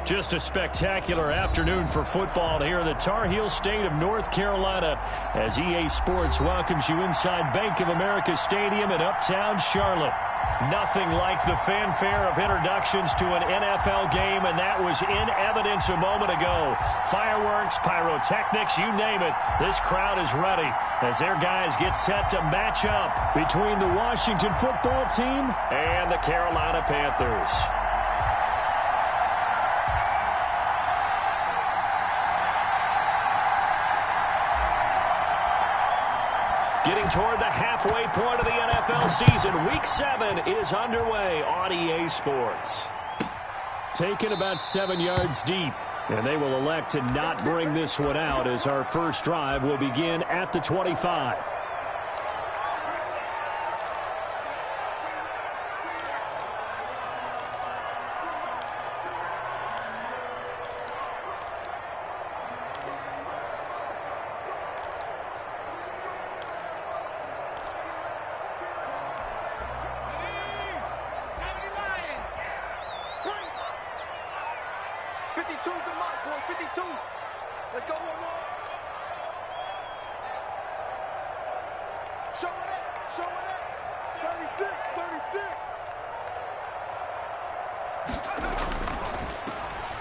Just a spectacular afternoon for football here in the Tar Heel state of North Carolina as EA Sports welcomes you inside Bank of America Stadium in uptown Charlotte. Nothing like the fanfare of introductions to an NFL game, and that was in evidence a moment ago. Fireworks, pyrotechnics, you name it. This crowd is ready as their guys get set to match up between the Washington football team and the Carolina Panthers. Getting toward the halfway point of the NFL season, Week 7 is underway on EA Sports. Taken about 7 yards deep, and they will elect to not bring this one out as our first drive will begin at the 25.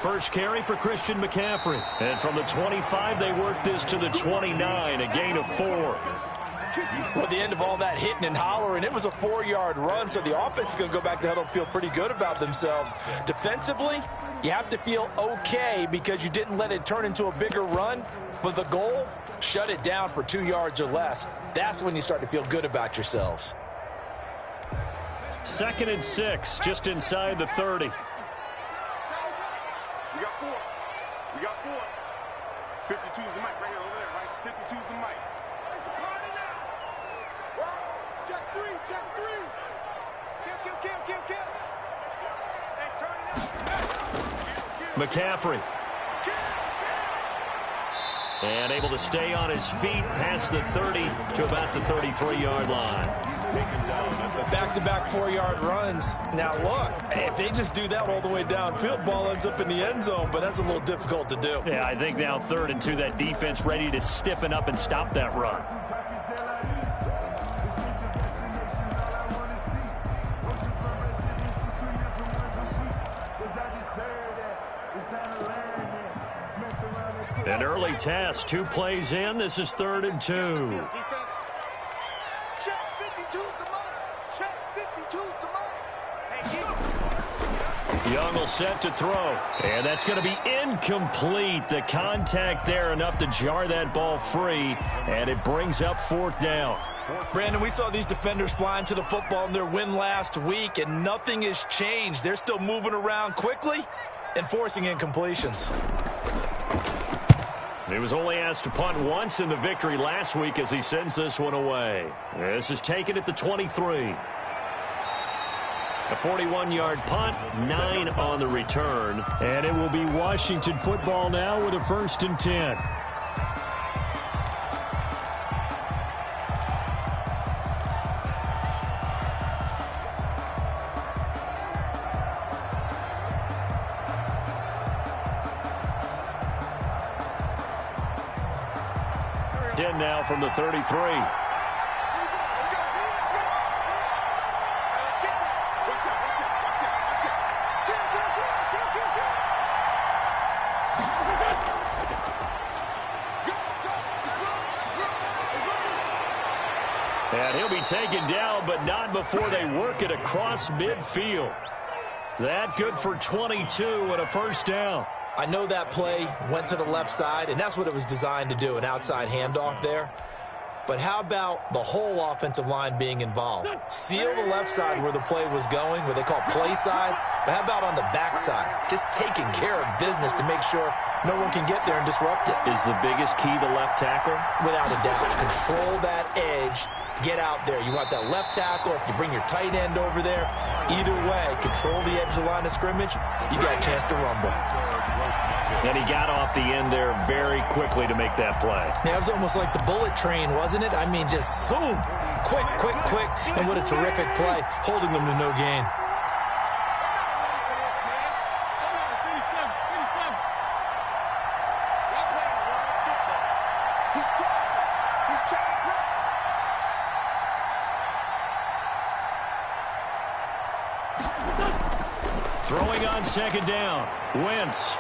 First carry for Christian McCaffrey. And from the 25, they work this to the 29, a gain of 4. Well, at the end of all that hitting and hollering, it was a 4-yard run, so the offense is going to go back to the huddle and feel pretty good about themselves. Defensively, you have to feel okay because you didn't let it turn into a bigger run, but the goal, shut it down for 2 yards or less. That's when you start to feel good about yourselves. 2nd and 6, just inside the 30. We got 4. We got 4. 52 is the mic right over there, right? 52 is the mic. It's a party now. Check 3, check 3. Kill. Hey, turn it up. McCaffrey. And able to stay on his feet past the 30 to about the 33-yard line. Back-to-back 4-yard runs. Now, look, if they just do that all the way downfield, ball ends up in the end zone, but that's a little difficult to do. Yeah, I think now 3rd and 2, that defense ready to stiffen up and stop that run. An early task, 2 plays in. This is 3rd and 2. Young will set to throw. And that's going to be incomplete. The contact there enough to jar that ball free. And it brings up 4th down. Brandon, we saw these defenders flying to the football in their win last week, and nothing has changed. They're still moving around quickly and forcing incompletions. He was only asked to punt once in the victory last week as he sends this one away. This is taken at the 23. A 41-yard punt, 9 on the return. And it will be Washington football now with a 1st and 10. Now from the 33. And he'll be taken down, but not before they work it across midfield. That good for 22 and a 1st down. I know that play went to the left side, and that's what it was designed to do, an outside handoff there. But how about the whole offensive line being involved? Seal the left side where the play was going, what they call play side, but how about on the back side? Just taking care of business to make sure no one can get there and disrupt it. Is the biggest key the left tackle? Without a doubt. Control that edge. Get out there. You want that left tackle. If you bring your tight end over there, either way, control the edge of the line of scrimmage, you got a chance to rumble. And he got off the end there very quickly to make that play. Yeah, it was almost like the bullet train, wasn't it? I mean, just zoom. Quick. And what a terrific play, holding them to no gain. Throwing on second down. Wentz.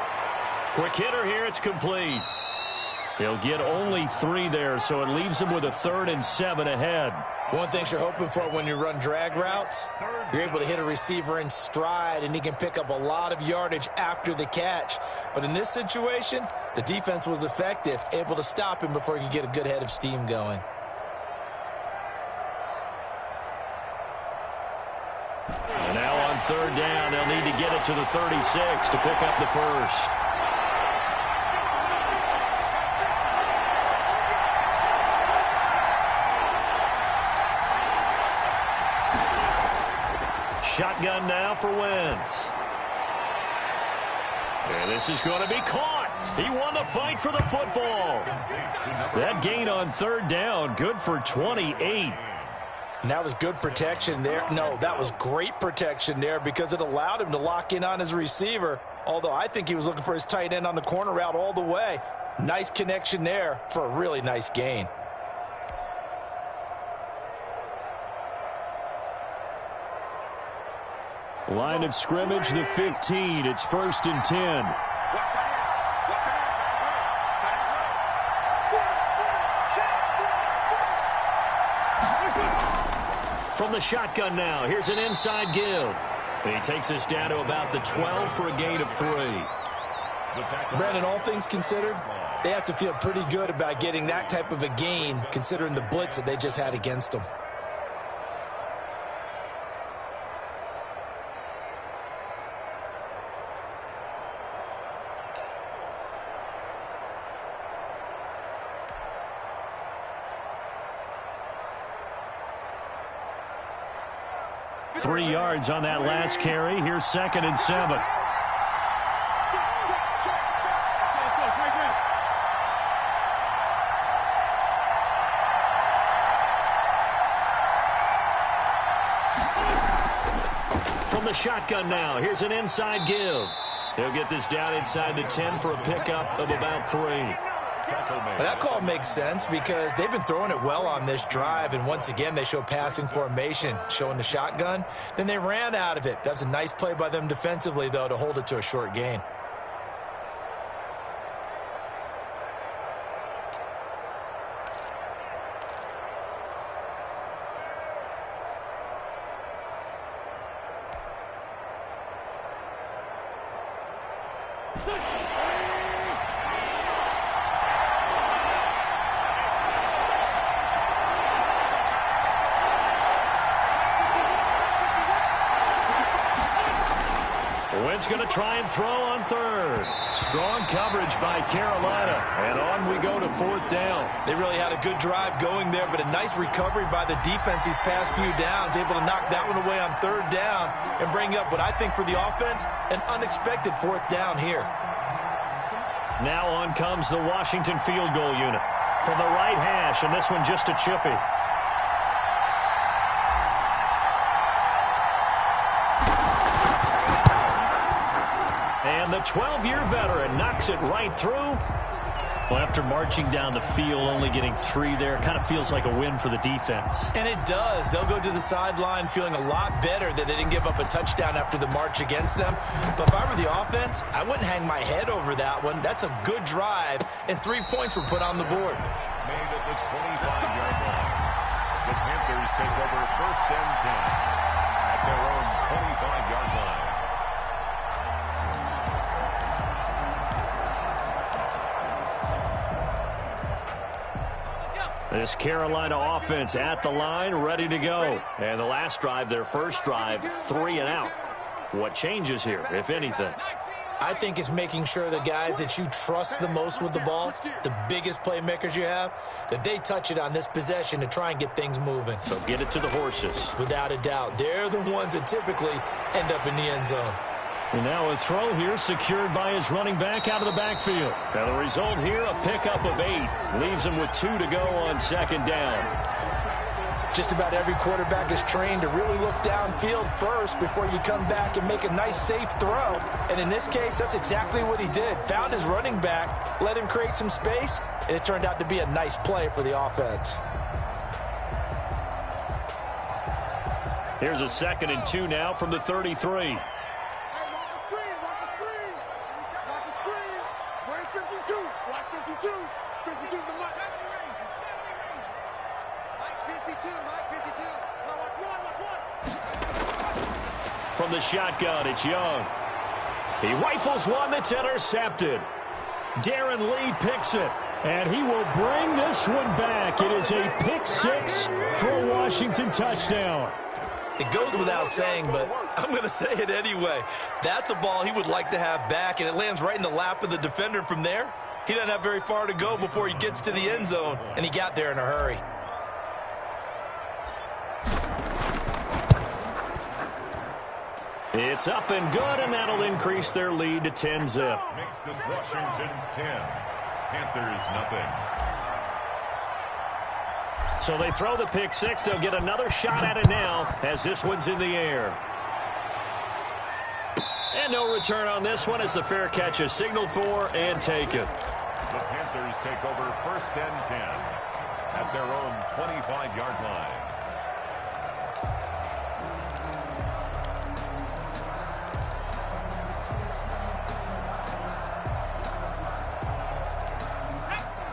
Quick hitter here. It's complete. He'll get only 3 there, so it leaves him with a 3rd and 7 ahead. One thing you're hoping for when you run drag routes, you're able to hit a receiver in stride, and he can pick up a lot of yardage after the catch. But in this situation, the defense was effective, able to stop him before he could get a good head of steam going. And now on 3rd down, they'll need to get it to the 36 to pick up the first. Shotgun now for Wentz. And this is going to be caught. He won the fight for the football. That gain on 3rd down, good for 28. And that was good protection there. No, that was great protection there because it allowed him to lock in on his receiver. Although I think he was looking for his tight end on the corner route all the way. Nice connection there for a really nice gain. Line of scrimmage, the 15. It's 1st and 10. From the shotgun now, here's an inside give. He takes us down to about the 12 for a gain of 3. Brandon, all things considered, they have to feel pretty good about getting that type of a gain considering the blitz that they just had against them. Three yards on that last carry. Here's 2nd and 7. From the shotgun now, here's an inside give. They'll get this down inside the 10 for a pickup of about 3. But that call makes sense because they've been throwing it well on this drive, and once again they show passing formation, showing the shotgun. Then they ran out of it. That's a nice play by them defensively, though, to hold it to a short gain. Wentz going to try and throw on 3rd. Strong coverage by Carolina. And on we go to 4th down. They really had a good drive going there, but a nice recovery by the defense these past few downs, able to knock that one away on 3rd down and bring up what I think for the offense, an unexpected 4th down here. Now on comes the Washington field goal unit. From the right hash, and this one just a chippy. And the 12-year veteran knocks it right through. Well, after marching down the field, only getting 3 there, kind of feels like a win for the defense. And it does. They'll go to the sideline feeling a lot better that they didn't give up a touchdown after the march against them. But if I were the offense, I wouldn't hang my head over that one. That's a good drive, and 3 points were put on the board. Made at the 25-yard line. The Panthers take over 1st and 10 at their own 25-yard line. This Carolina offense at the line, ready to go. And the last drive, their first drive, 3 and out. What changes here, if anything? I think it's making sure the guys that you trust the most with the ball, the biggest playmakers you have, that they touch it on this possession to try and get things moving. So get it to the horses. Without a doubt. They're the ones that typically end up in the end zone. And now a throw here secured by his running back out of the backfield. Now the result here, a pickup of 8. Leaves him with 2 to go on 2nd down. Just about every quarterback is trained to really look downfield first before you come back and make a nice, safe throw. And in this case, that's exactly what he did. Found his running back, let him create some space, and it turned out to be a nice play for the offense. Here's a 2nd and 2 now from the 33. 52. Watch 52. 52's the mic. Mike 52. Mike 52. Now watch one. Watch one. From the shotgun, it's Young. He rifles one that's intercepted. Darren Lee picks it, and he will bring this one back. It is a pick six for a Washington touchdown. It goes without saying, but I'm going to say it anyway. That's a ball he would like to have back, and it lands right in the lap of the defender from there. He doesn't have very far to go before he gets to the end zone, and he got there in a hurry. It's up and good, and that'll increase their lead to 10-zip. Makes this Washington 10. Panthers nothing. So they throw the pick six. They'll get another shot at it now as this one's in the air. And no return on this one as the fair catch is signaled for and taken. The Panthers take over first and 10 at their own 25-yard line.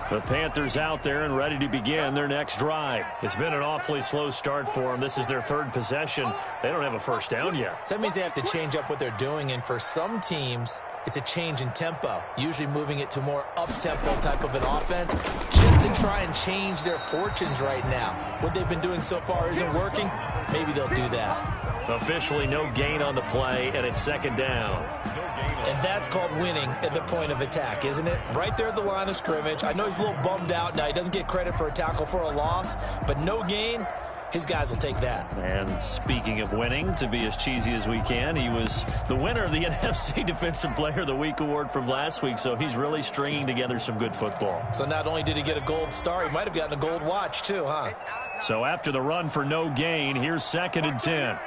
The Panthers out there and ready to begin their next drive. It's been an awfully slow start for them. This is their third possession. They don't have a first down yet. So that means they have to change up what they're doing, and for some teams, it's a change in tempo, usually moving it to more up-tempo type of an offense just to try and change their fortunes right now. What they've been doing so far isn't working. Maybe they'll do that. Officially no gain on the play, and it's second down. And that's called winning at the point of attack, isn't it? Right there at the line of scrimmage. I know he's a little bummed out now. He doesn't get credit for a tackle for a loss, but no gain, his guys will take that. And speaking of winning, to be as cheesy as we can, he was the winner of the NFC Defensive Player of the Week award from last week, so he's really stringing together some good football. So not only did he get a gold star, he might have gotten a gold watch too, huh? So after the run for no gain, here's second and 10.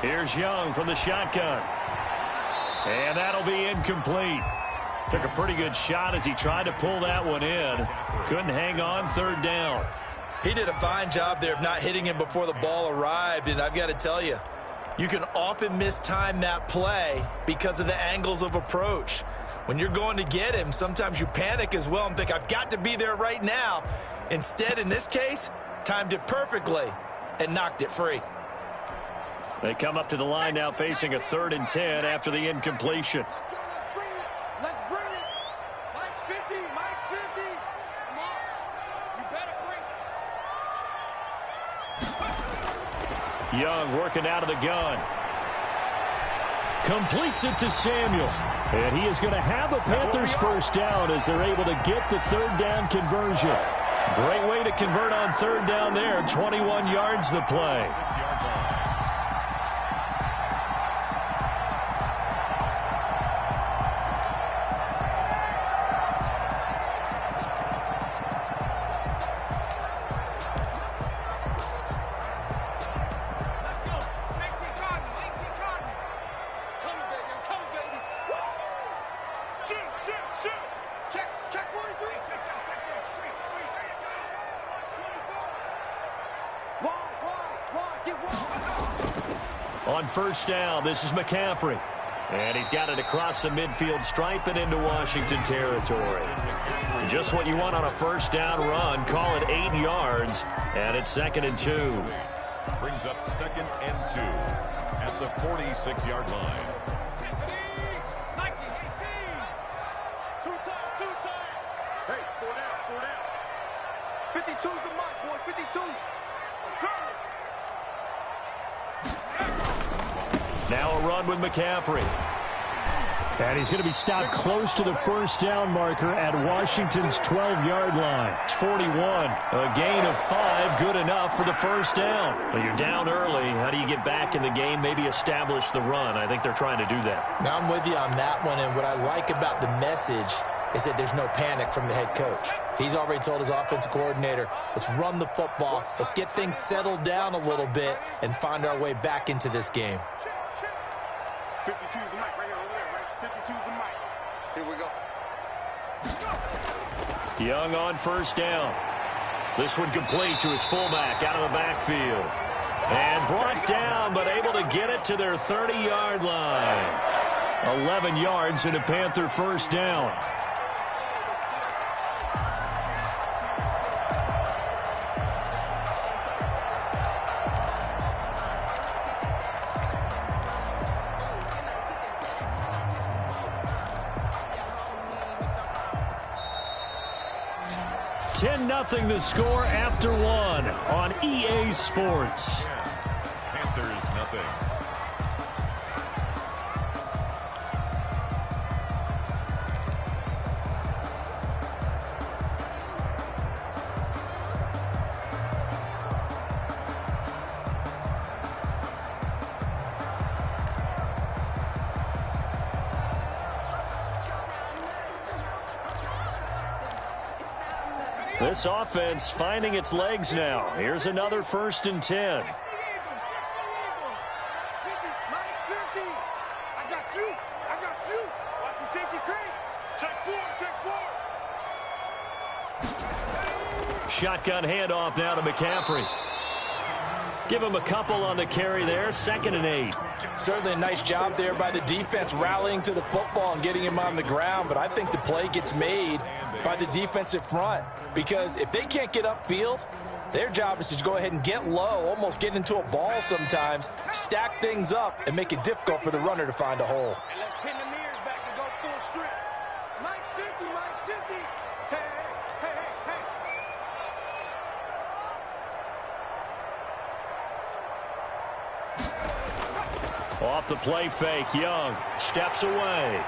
Here's Young from the shotgun. And that'll be incomplete. Took a pretty good shot as he tried to pull that one in. Couldn't hang on, third down. He did a fine job there of not hitting him before the ball arrived, and I've got to tell you, you can often mistime that play because of the angles of approach. When you're going to get him, sometimes you panic as well and think, I've got to be there right now. Instead, in this case, timed it perfectly and knocked it free. They come up to the line now facing a 3rd and 10 after the incompletion. Let's bring it. Mike's 50. Mike's 50. Come on. You better bring it. Young working out of the gun. Completes it to Samuel. And he is going to have a Panthers first down as they're able to get the third down conversion. Great way to convert on third down there. 21 yards the play. On first down, this is McCaffrey. And he's got it across the midfield stripe and into Washington territory. Just what you want on a first down run. Call it 8 yards. And it's 2nd and 2. Brings up 2nd and 2 at the 46-yard line. Two times. Hey, 4 down. 52's the mark, boy. 52. Now a run with McCaffrey. And he's going to be stopped close to the first down marker at Washington's 12-yard line. It's 41. A gain of 5, good enough for the first down. Well, you're down early. How do you get back in the game, maybe establish the run? I think they're trying to do that. Now I'm with you on that one, and what I like about the message is that there's no panic from the head coach. He's already told his offensive coordinator, let's run the football, let's get things settled down a little bit and find our way back into this game. 52's the mic right here over there, right? 52's the mic. Here we go. Young on first down. This one complete to his fullback out of the backfield. And brought down, but able to get it to their 30-yard line. 11 yards and a Panther first down. Nothing the score after one on EA Sports. Panthers nothing. This offense finding its legs now. Here's another 1st and 10. I got you. Watch the safety creep. Check four. Shotgun handoff now to McCaffrey. Give him a couple on the carry there. 2nd and 8. Certainly a nice job there by the defense rallying to the football and getting him on the ground, but I think the play gets made by the defensive front because if they can't get upfield, their job is to go ahead and get low, almost get into a ball sometimes, stack things up, and make it difficult for the runner to find a hole. And let's pin the mirrors back and go full strip. Mike's 50. Hey. Off the play fake, Young steps away.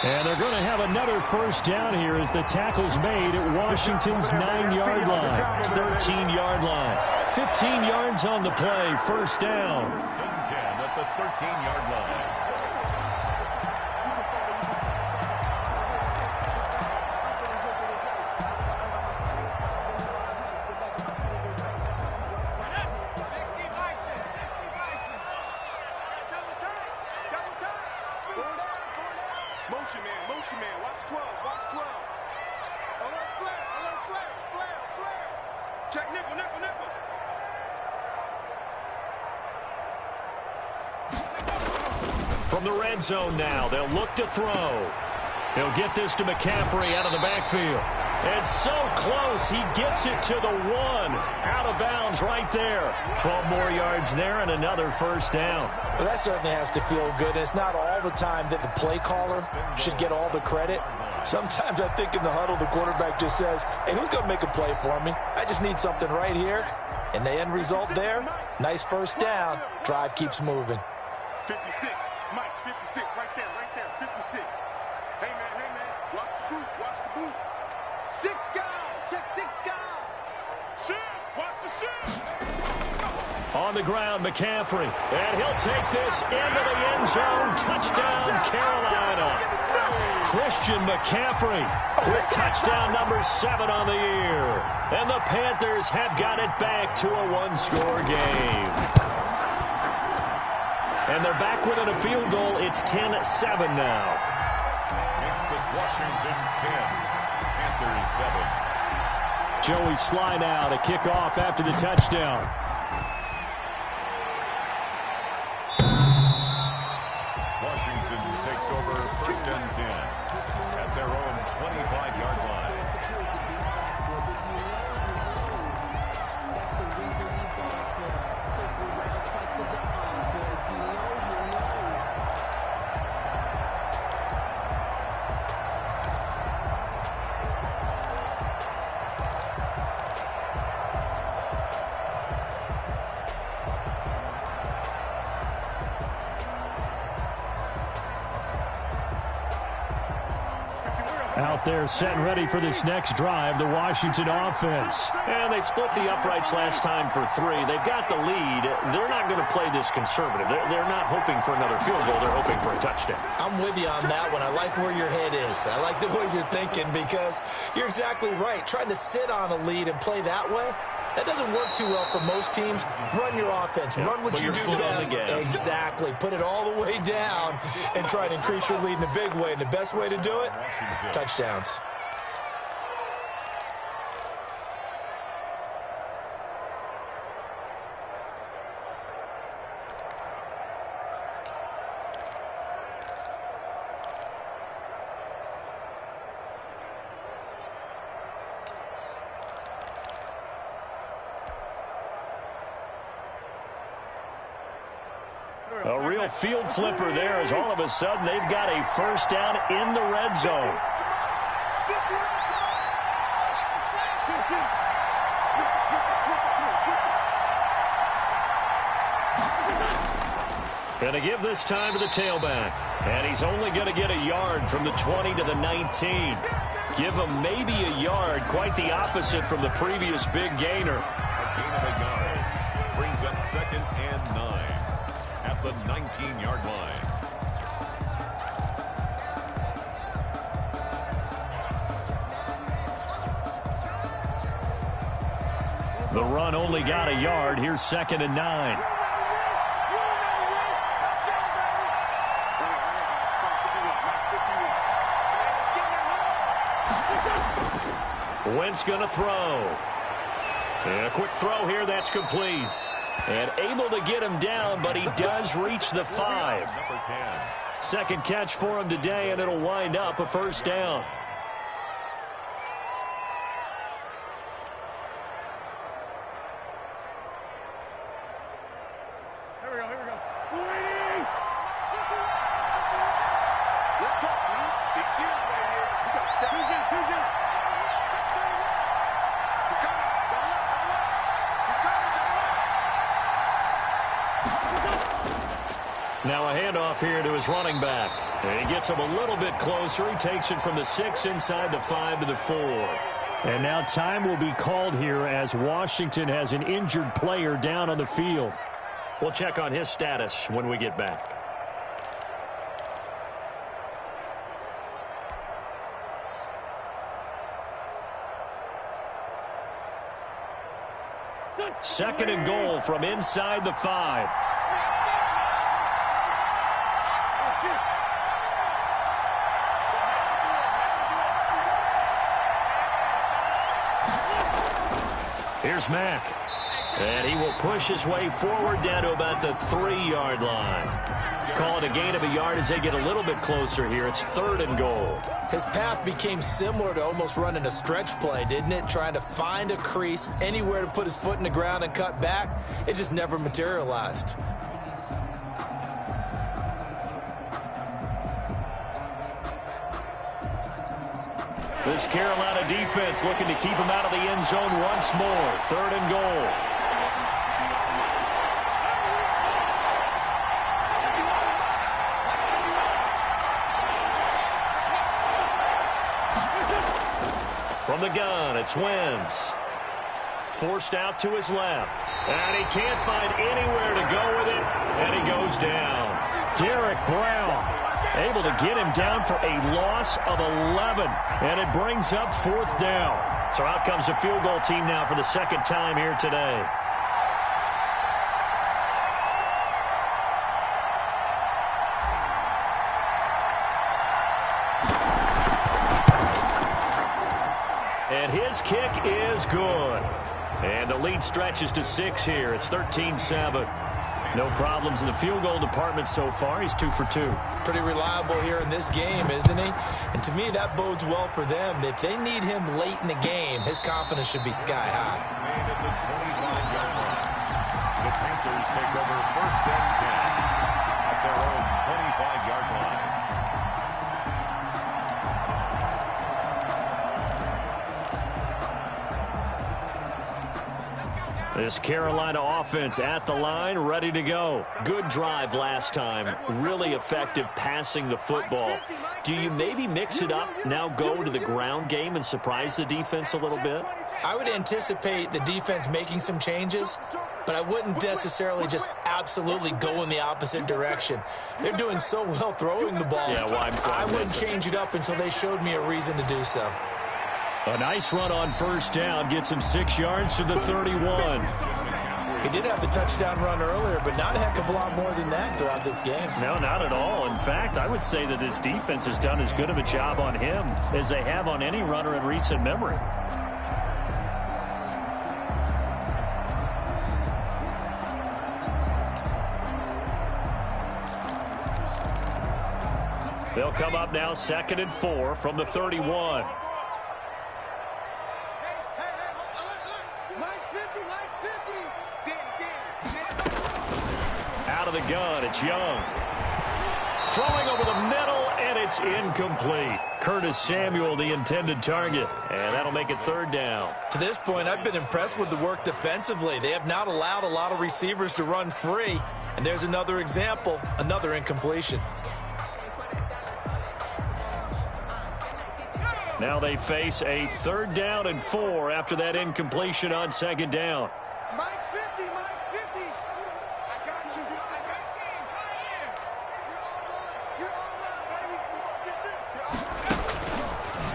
And they're going to have another first down here as the tackle's made at Washington's 9-yard line. 13-yard line. 15 yards on the play, first down. 10 at the 13-yard line. Motion man. Watch 12. Alert flare. Check nickel. From the red zone now, they'll look to throw. He'll get this to McCaffrey out of the backfield. And so close, he gets it to the 1. Out of bounds right there. 12 more yards there and another first down. Well, that certainly has to feel good. It's not all the time that the play caller should get all the credit. Sometimes I think in the huddle, the quarterback just says, hey, who's going to make a play for me? I just need something right here. And the end result there, nice first down. Drive keeps moving. 56. Mike, 56. Right there. 56. Hey, man. Watch the boot. 6 guys. Check 6 guys. Shift. Watch the shift. On the ground, McCaffrey. And he'll take this into the end zone. Touchdown, Carolina. Christian McCaffrey with touchdown number 7 on the year. And the Panthers have got it back to a 1-score game. And they're back within a field goal. It's 10-7 now. Makes this Washington 10. Panthers 7. Joey Sly now to kick off after the touchdown. Washington takes over 1st and 10 at their own 25-yard line. Out there set and ready for this next drive, the Washington offense. And they split the uprights last time for 3. They've got the lead. They're not going to play this conservative. They're not hoping for another field goal. They're hoping for a touchdown. I'm with you on that one. I like where your head is. I like the way you're thinking because you're exactly right. Trying to sit on a lead and play that way, that doesn't work too well for most teams. Run your offense. Run what you do best. Exactly. Put it all the way down and try to increase your lead in a big way. And the best way to do it, touchdowns. A real field flipper there as all of a sudden they've got a first down in the red zone. Going to give this time to the tailback. And he's only going to get a yard from the 20 to the 19. Give him maybe a yard, quite the opposite from the previous big gainer. A gain of a yard brings up 2nd and 9 at the 19-yard line. The run only got a yard. Here's 2nd and 9. Wentz going to throw. And a quick throw here. That's complete. And able to get him down, but he does reach the 5. Number 10. Second catch for him today, and it'll wind up a first down. Now a handoff here to his running back. And he gets him a little bit closer. He takes it from the 6 inside the 5 to the 4. And now time will be called here as Washington has an injured player down on the field. We'll check on his status when we get back. Second and goal from inside the 5. Here's Mack. And he will push his way forward down to about the 3-yard line. Call it a gain of a yard as they get a little bit closer here. It's 3rd and goal. His path became similar to almost running a stretch play, didn't it? Trying to find a crease, anywhere to put his foot in the ground and cut back. It just never materialized. This Carolina defense looking to keep him out of the end zone once more. 3rd and goal. From the gun, it's Wentz. Forced out to his left. And he can't find anywhere to go with it. And he goes down. Derek Brown able to get him down for a loss of 11. And it brings up 4th down. So out comes the field goal team now for the 2nd time here today. And his kick is good. And the lead stretches to 6 here. It's 13-7. No problems in the field goal department so far. He's 2 for 2. Pretty reliable here in this game, isn't he? And to me, that bodes well for them. If they need him late in the game, his confidence should be sky high. And at the 25-yard line, the Panthers take over 1st and 10 at their own 25-yard line. This Carolina offense at the line, ready to go. Good drive last time. Really effective passing the football. Do you maybe mix it up, now go to the ground game and surprise the defense a little bit? I would anticipate the defense making some changes, but I wouldn't necessarily just absolutely go in the opposite direction. They're doing so well throwing the ball. Yeah, well, I wouldn't change it up until they showed me a reason to do so. A nice run on 1st down gets him 6 yards to the 31. He did have the touchdown run earlier, but not a heck of a lot more than that throughout this game. No, not at all. In fact, I would say that this defense has done as good of a job on him as they have on any runner in recent memory. They'll come up now 2nd and 4 from the 31. out of the gun. It's Young. Throwing over the middle, and it's incomplete. Curtis Samuel, the intended target, and that'll make it 3rd down. To this point, I've been impressed with the work defensively. They have not allowed a lot of receivers to run free, and there's another example, another incompletion. Now they face a 3rd down and 4 after that incompletion on 2nd down. Mike's 50, Mike's 50. I got you. I got you. You're all mine. You're all mine, baby.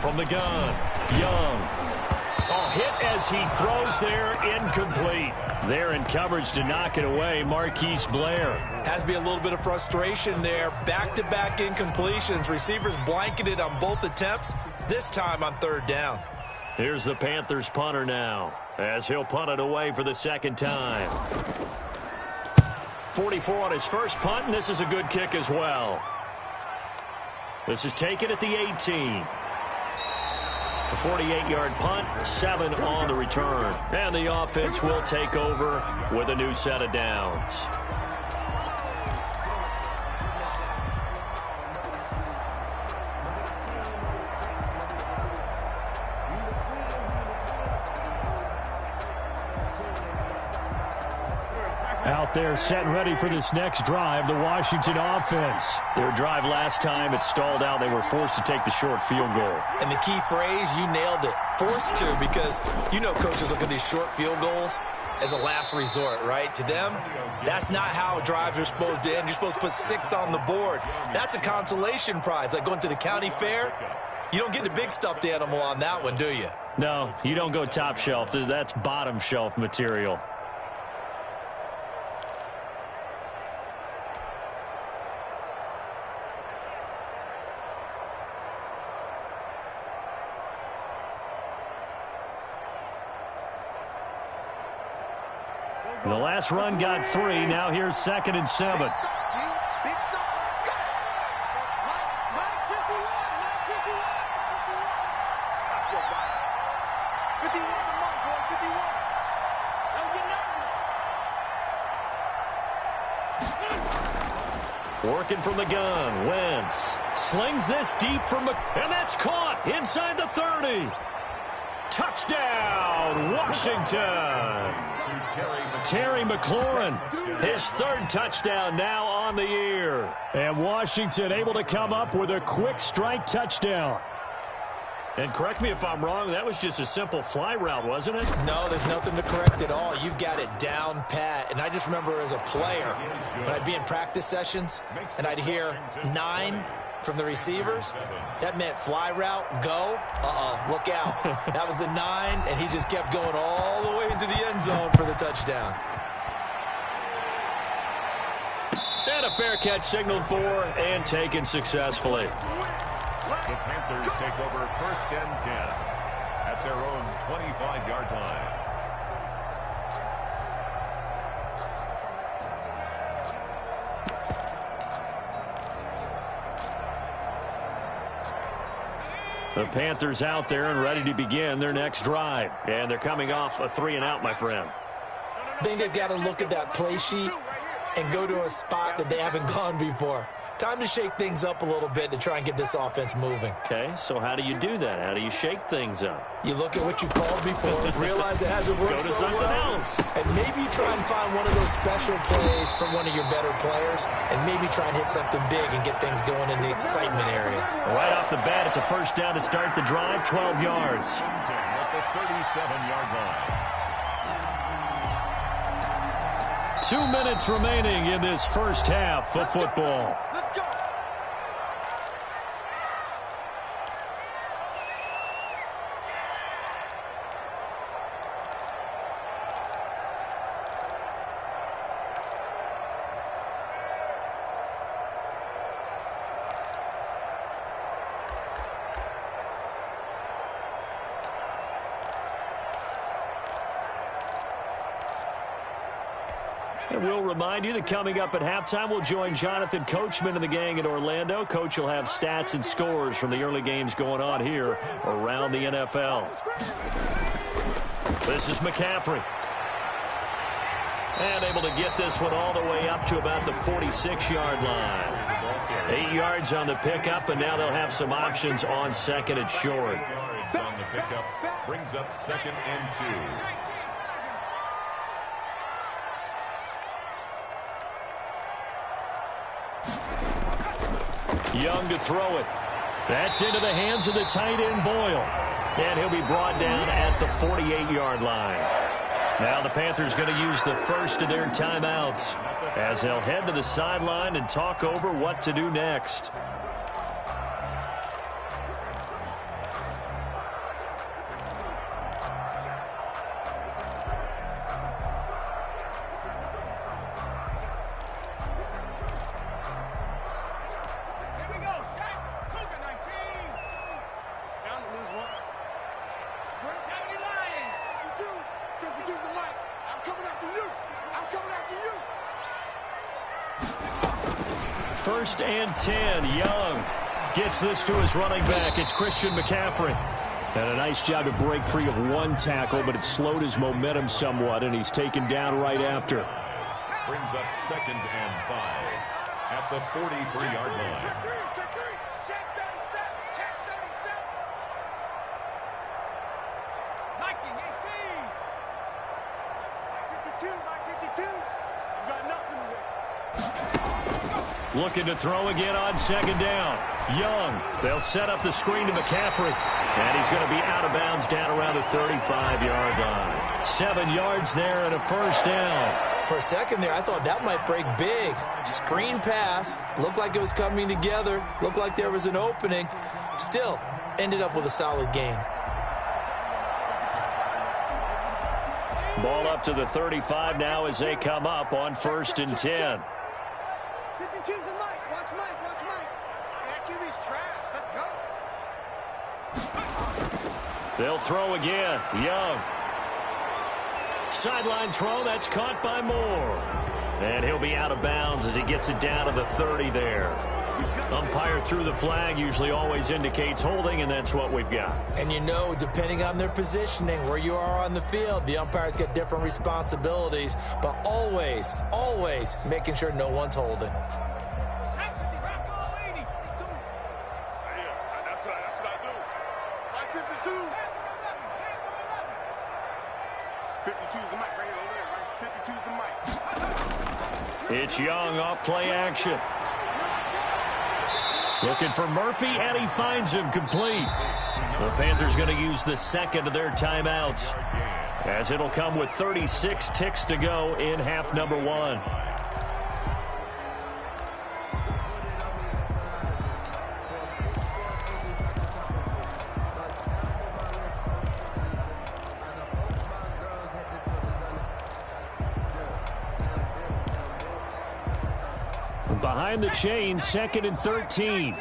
From the gun, Young. Hit as he throws there, incomplete. There in coverage to knock it away, Marquise Blair. Has to be a little bit of frustration there. Back-to-back incompletions. Receivers blanketed on both attempts, this time on 3rd down. Here's the Panthers punter now, as he'll punt it away for the 2nd time. 44 on his first punt, and this is a good kick as well. This is taken at the 18. A 48-yard punt, 7 on the return. And the offense will take over with a new set of downs. Out there set and ready for this next drive, the Washington offense. Their drive last time, it stalled out. They were forced to take the short field goal. And the key phrase, you nailed it, forced to, because you know coaches look at these short field goals as a last resort, right? To them, that's not how drives are supposed to end. You're supposed to put 6 on the board. That's a consolation prize, like going to the county fair. You don't get the big stuffed animal on that one, do you? No, you don't go top shelf. That's bottom shelf material. The last run got 3. Now here's 2nd and 7. Big stuff, let's go. Mike 51, Mike 51. Stop your body. 51 to Mike, boy, 51. Don't get nervous. Working from the gun, Wentz slings this deep from and that's caught inside the 30. Touchdown, Washington. Terry McLaurin, his 3rd touchdown now on the year. And Washington able to come up with a quick strike touchdown. And correct me if I'm wrong, that was just a simple fly route, wasn't it? No, there's nothing to correct at all. You've got it down pat. And I just remember as a player, when I'd be in practice sessions and I'd hear 9 from the receivers, that meant fly route, go, look out. That was the 9, and he just kept going all the way into the end zone for the touchdown. And a fair catch signaled for and taken successfully. The Panthers take over 1st and 10 at their own 25-yard line. The Panthers out there and ready to begin their next drive. And they're coming off a 3-and-out, my friend. I think they've got to look at that play sheet and go to a spot that they haven't gone before. Time to shake things up a little bit to try and get this offense moving. Okay, so how do you do that? How do you shake things up? You look at what you've called before, realize it hasn't worked Go to so something well, else. and maybe try and find one of those special plays from one of your better players, and maybe try and hit something big and get things going in the excitement area. Right off the bat, it's a 1st down to start the drive, 12 yards. At the 37-yard line. 2 minutes remaining in this first half of football. Let's go. And we'll remind you that coming up at halftime, we'll join Jonathan Coachman and the gang in Orlando. Coach will have stats and scores from the early games going on here around the NFL. This is McCaffrey. And able to get this one all the way up to about the 46-yard line. 8 yards on the pickup, and now they'll have some options on second and short. Yards on the pickup brings up 2nd and 2. Young to throw it. That's into the hands of the tight end, Boyle. And he'll be brought down at the 48-yard line. Now the Panthers going to use the first of their timeouts as they'll head to the sideline and talk over what to do next. First and 10. Young gets this to his running back. It's Christian McCaffrey. And a nice job to break free of one tackle, but it slowed his momentum somewhat, and he's taken down right after. Brings up 2nd and 5 at the 43-yard line. Check 37. Mikey, 18. 52. You got nothing there. Looking to throw again on second down. Young. They'll set up the screen to McCaffrey. And he's going to be out of bounds down around the 35-yard line. 7 yards there and a first down. For a second there, I thought that might break big. Screen pass. Looked like it was coming together. Looked like there was an opening. Still, ended up with a solid gain. Ball up to the 35 now as they come up on 1st and 10. 52's the Mike. Watch Mike. That QB's trash. Let's go. They'll throw again. Young. Sideline throw. That's caught by Moore. And he'll be out of bounds as he gets it down to the 30 there. Umpire threw the flag, usually always indicates holding, and that's what we've got. And you know, depending on their positioning, where you are on the field, the umpires get different responsibilities, but always making sure no one's holding. That's what I do. 52's the mic right over there, right? 52's the mic. It's Young off play action. Looking for Murphy, and he finds him complete. The Panthers going to use the second of their timeouts, as it'll come with 36 ticks to go in half number 1. Behind the chain, 2nd and 13.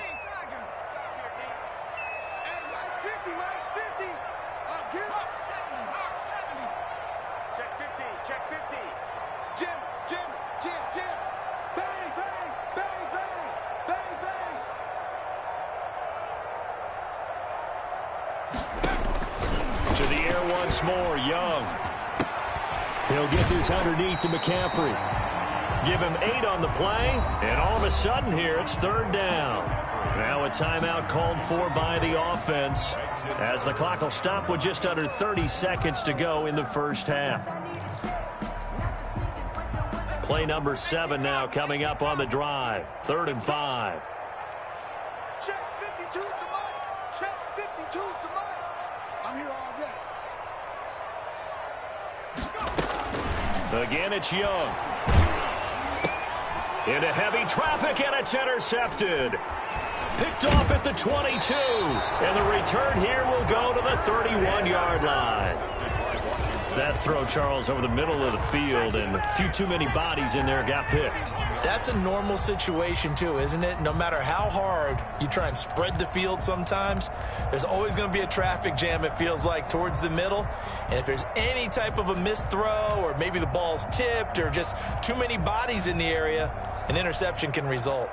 To the air once more, Young. He'll get this underneath to McCaffrey. Give him 8 on the play, and all of a sudden here, it's 3rd down. Now a timeout called for by the offense, as the clock will stop with just under 30 seconds to go in the first half. Play number 7 now coming up on the drive. 3rd and 5. Check 52's the mic. Check 52's the mic. I'm here all day. Again, it's Young. Into heavy traffic, and it's intercepted. Picked off at the 22. And the return here will go to the 31-yard line. That throw, Charles, over the middle of the field, and a few too many bodies in there got picked. That's a normal situation, too, isn't it? No matter how hard you try and spread the field sometimes, there's always going to be a traffic jam, it feels like, towards the middle. And if there's any type of a missed throw, or maybe the ball's tipped, or just too many bodies in the area, an interception can result.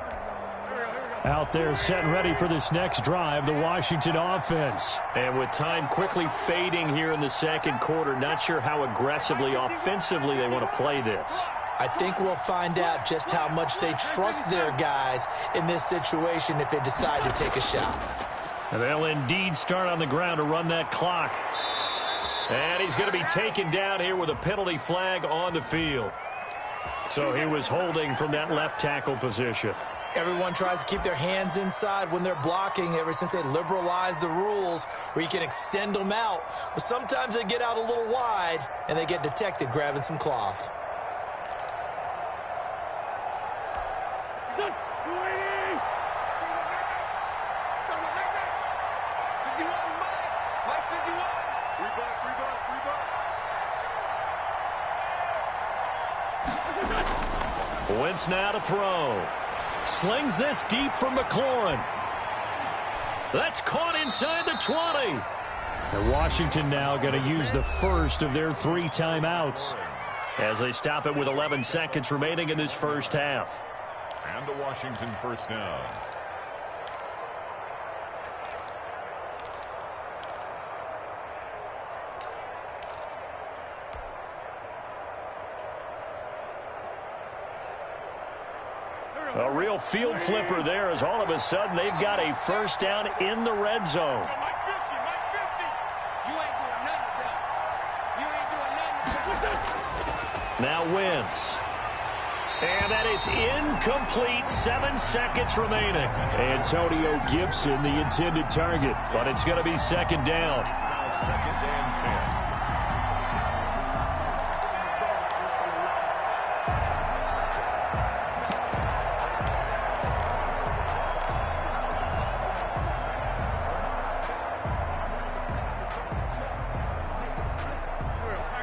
Out there setting ready for this next drive, the Washington offense. And with time quickly fading here in the second quarter, not sure how aggressively, offensively they want to play this. I think we'll find out just how much they trust their guys in this situation if they decide to take a shot. And they'll indeed start on the ground to run that clock. And he's going to be taken down here with a penalty flag on the field. So he was holding from that left tackle position. Everyone tries to keep their hands inside when they're blocking ever since they liberalized the rules where you can extend them out. But sometimes they get out a little wide and they get detected grabbing some cloth. Wentz now to throw. Slings this deep from McLaurin. That's caught inside the 20. And Washington now going to use the first of their 3 timeouts as they stop it with 11 seconds remaining in this first half. And the Washington first down. A real field flipper there as all of a sudden they've got a first down in the red zone. Now Wentz. And that is incomplete. 7 seconds remaining. Antonio Gibson, the intended target. But it's going to be second down. Second and 10.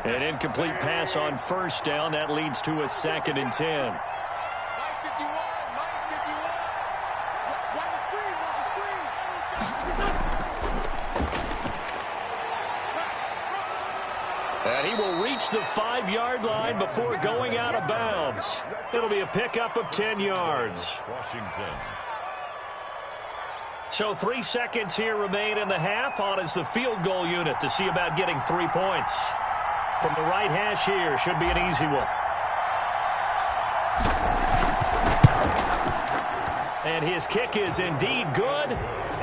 An incomplete pass on first down. That leads to a second and 10. And he will reach the 5-yard line before going out of bounds. It'll be a pickup of 10 yards. Washington. So 3 seconds here remain in the half. On is the field goal unit to see about getting 3 points. From the right hash here, should be an easy one. And his kick is indeed good,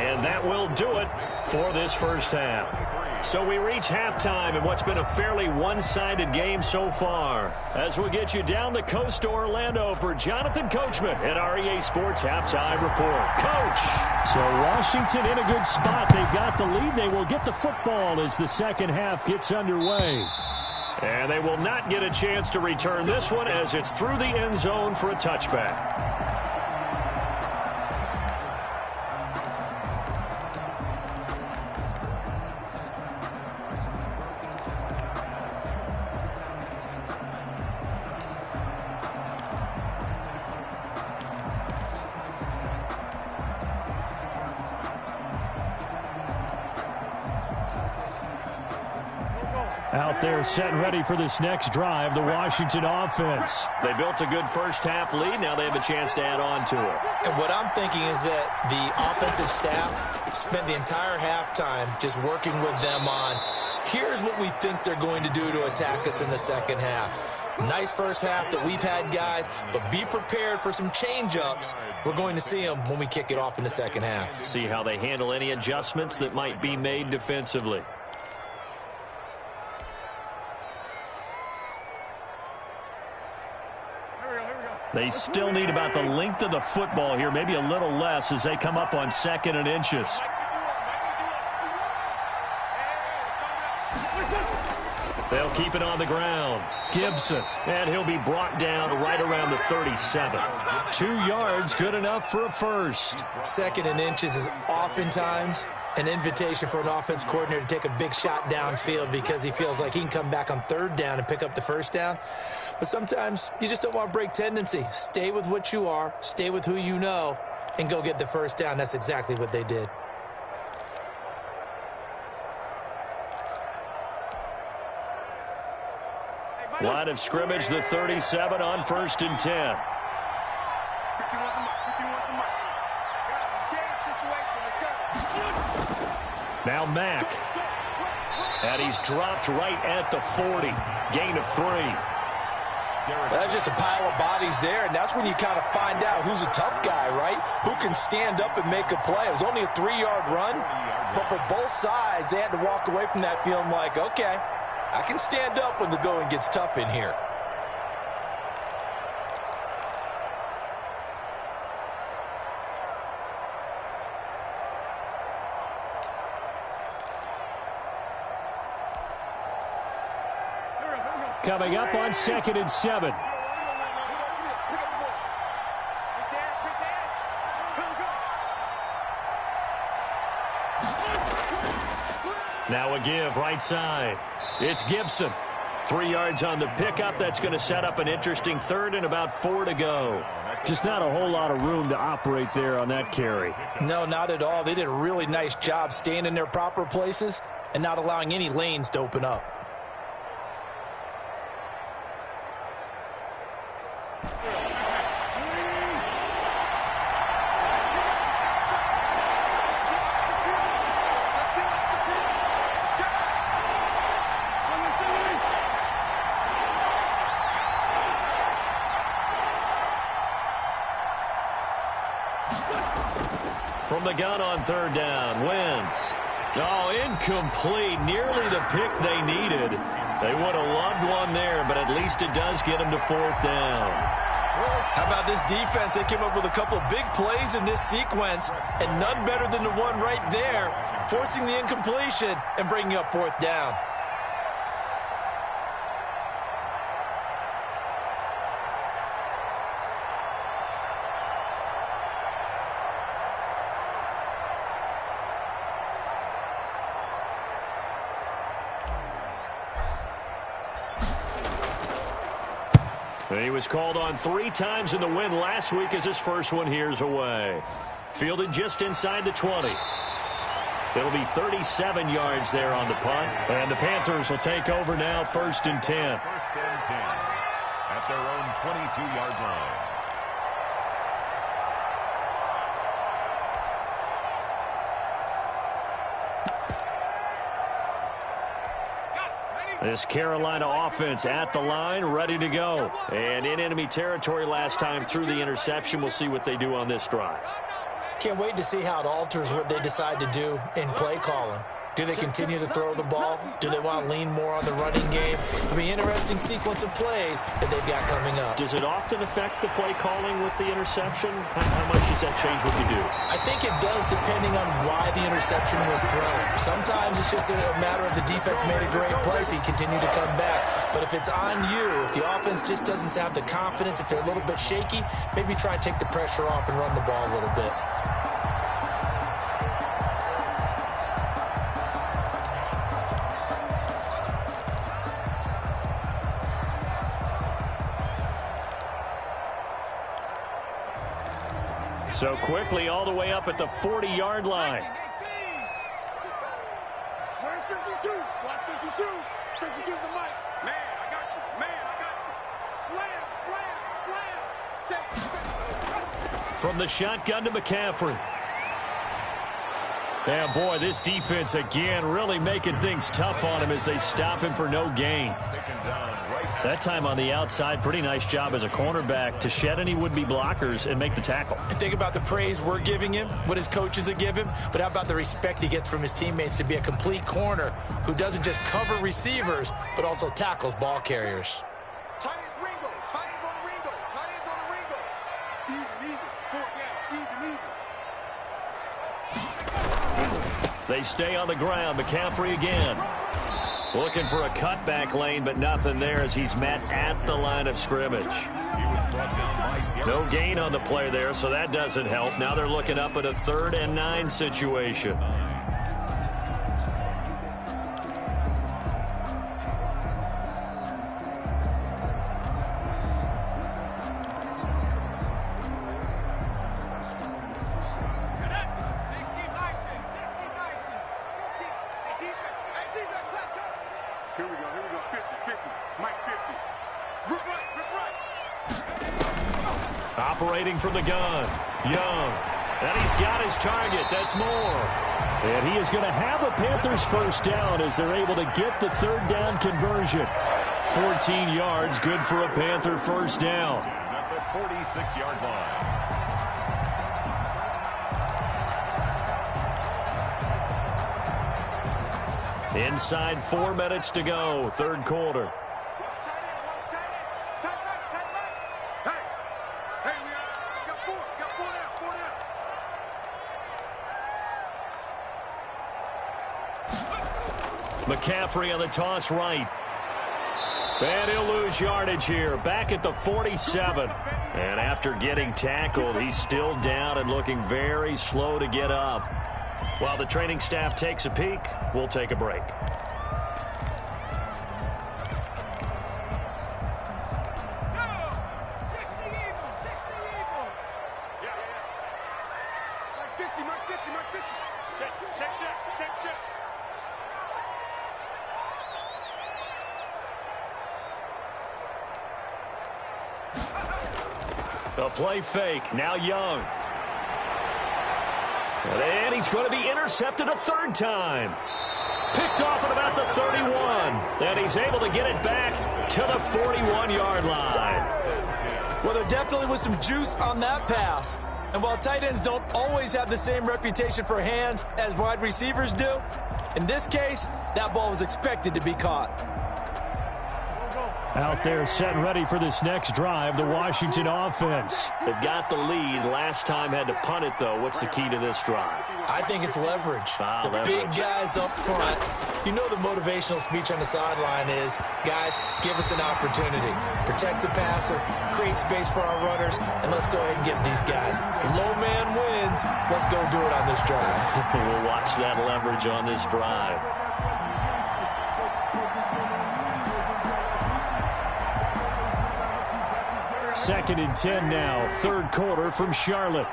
and that will do it for this first half. So we reach halftime in what's been a fairly one-sided game so far. As we'll get you down the coast to Orlando for Jonathan Coachman at our EA Sports Halftime Report. Coach! So Washington in a good spot. They've got the lead. They will get the football as the second half gets underway. And they will not get a chance to return this one as it's through the end zone for a touchback. Out there set and ready for this next drive, the Washington offense. They built a good first half lead. Now they have a chance to add on to it. And what I'm thinking is that the offensive staff spent the entire halftime just working with them on, here's what we think they're going to do to attack us in the second half. Nice first half that we've had, guys, but be prepared for some change-ups. We're going to see them when we kick it off in the second half. See how they handle any adjustments that might be made defensively. They still need about the length of the football here, maybe a little less as they come up on 2nd and inches. They'll keep it on the ground. Gibson, and he'll be brought down right around the 37. 2 yards, good enough for a first. 2nd and inches is oftentimes an invitation for an offense coordinator to take a big shot downfield because he feels like he can come back on 3rd down and pick up the first down. But sometimes you just don't want to break tendency. Stay with what you are, stay with who you know, and go get the first down. That's exactly what they did. Line of scrimmage, the 37 on 1st and 10. Now Mack. And he's dropped right at the 40. Gain of 3. That's just a pile of bodies there, and that's when you kind of find out who's a tough guy, right? Who can stand up and make a play. It was only a 3-yard run, but for both sides, they had to walk away from that feeling like, okay, I can stand up when the going gets tough in here. Coming up on 2nd and 7. Now a give right side. It's Gibson. 3 yards on the pickup. That's going to set up an interesting 3rd and about 4 to go. Just not a whole lot of room to operate there on that carry. No, not at all. They did a really nice job staying in their proper places and not allowing any lanes to open up. From the gun on 3rd down, Wentz. Oh, incomplete. Nearly the pick they needed. They would have loved one there, but at least it does get them to 4th down. How about this defense? They came up with a couple of big plays in this sequence, and none better than the one right there, forcing the incompletion and bringing up 4th down. He was called on 3 times in the win last week as his first one here's away. Fielded just inside the 20. It'll be 37 yards there on the punt. And the Panthers will take over now, 1st and 10. 1st and 10 at their own 22-yard line. This Carolina offense at the line, ready to go. And in enemy territory last time through the interception. We'll see what they do on this drive. Can't wait to see how it alters what they decide to do in play calling. Do they continue to throw the ball? Do they want to lean more on the running game? It'll be an interesting sequence of plays that they've got coming up. Does it often affect the play calling with the interception? How much does that change what you do? I think it does depending on why the interception was thrown. Sometimes it's just a matter of the defense made a great play, so you continue to come back. But if it's on you, if the offense just doesn't have the confidence, if they're a little bit shaky, maybe try and take the pressure off and run the ball a little bit. So quickly all the way up at the 40-yard line. Where's 52? Watch 52. 52's the mic. Man, I got you. Man, I got you. Slam, slam, slam. From the shotgun to McCaffrey. Yeah, boy, this defense again really making things tough on him as they stop him for no gain. That time on the outside, pretty nice job as a cornerback to shed any would-be blockers and make the tackle. Think about the praise we're giving him, what his coaches have given him, but how about the respect he gets from his teammates to be a complete corner who doesn't just cover receivers, but also tackles ball carriers. Tight as Ringo. Tight as on the Ringo. Tight as on the Ringo. Even. 4 down. Even. They stay on the ground. McCaffrey again. Looking for a cutback lane, but nothing there as he's met at the line of scrimmage. No gain on the play there, so that doesn't help. Now they're looking up at a 3rd and 9 situation. Here we go. 50. Mike 50. Rip right. Operating from the gun. Young. And he's got his target. That's more. And he is going to have a Panthers first down as they're able to get the third down conversion. 14 yards, good for a Panther first down. At the 46-yard line. Inside 4 minutes to go, third quarter. McCaffrey on the toss right. And he'll lose yardage here. Back at the 47. And after getting tackled, he's still down and looking very slow to get up. While the training staff takes a peek, we'll take a break. The play fake, now Young. And he's going to be intercepted a third time. Picked off at about the 31. And he's able to get it back to the 41-yard line. Well, there definitely was some juice on that pass. And while tight ends don't always have the same reputation for hands as wide receivers do, in this case, that ball was expected to be caught. Out there set and ready for this next drive, the Washington offense. They've got the lead. Last time had to punt it, though. What's the key to this drive? I think it's leverage. The big guys up front. You know the motivational speech on the sideline is, guys, give us an opportunity. Protect the passer, create space for our runners, and let's go ahead and get these guys. Low man wins. Let's go do it on this drive. We'll watch that leverage on this drive. Second and 10 now, third quarter from Charlotte.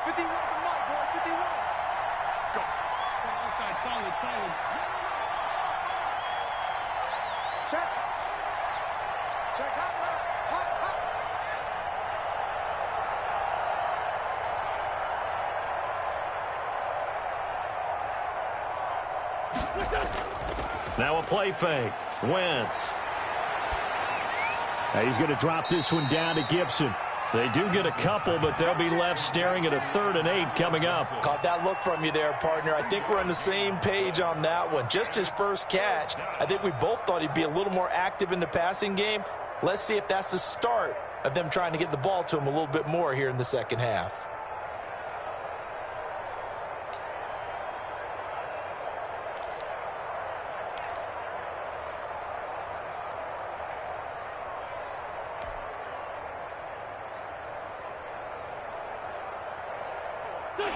51 to Mike, boy, 51. Go. Check. Check hot, hot. Now a play fake. Wentz. He's going to drop this one down to Gibson. They do get a couple, but they'll be left staring at a 3rd and 8 coming up. Caught that look from you there, partner. I think we're on the same page on that one. Just his first catch. I think we both thought he'd be a little more active in the passing game. Let's see if that's the start of them trying to get the ball to him a little bit more here in the second half.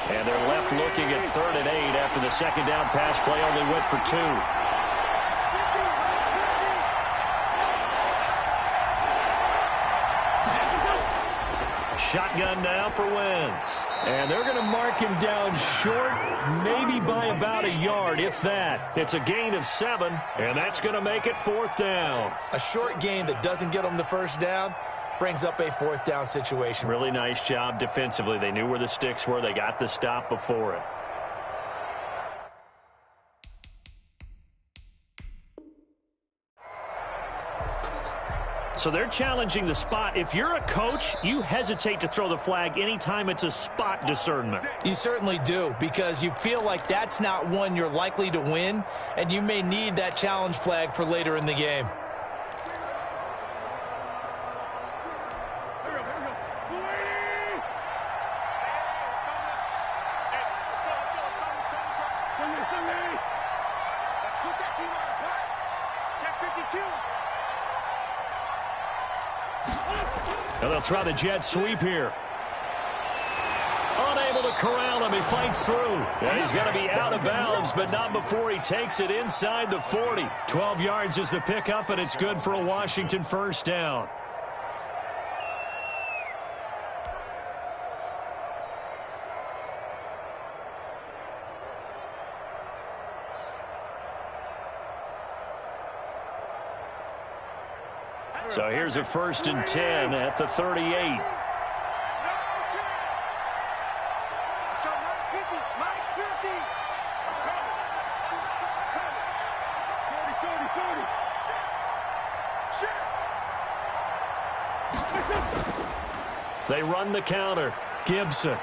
And they're left looking at 3rd and 8 after the second down pass play only went for 2. Shotgun now for Wentz. And they're going to mark him down short, maybe by about a yard, if that. It's a gain of 7, and that's going to make it 4th down. A short gain that doesn't get them the first down brings up a 4th down situation. Really nice job defensively. They knew where the sticks were. They got the stop before it. So they're challenging the spot. If you're a coach, you hesitate to throw the flag anytime it's a spot discernment. You certainly do, because you feel like that's not one you're likely to win, and you may need that challenge flag for later in the game. And they'll try the jet sweep here. Unable to corral him. He fights through. And he's going to be out of bounds, but not before he takes it inside the 40. 12 yards is the pickup, and it's good for a Washington first down. So here's a 1st and 10 at the 38. They run the counter. Gibson.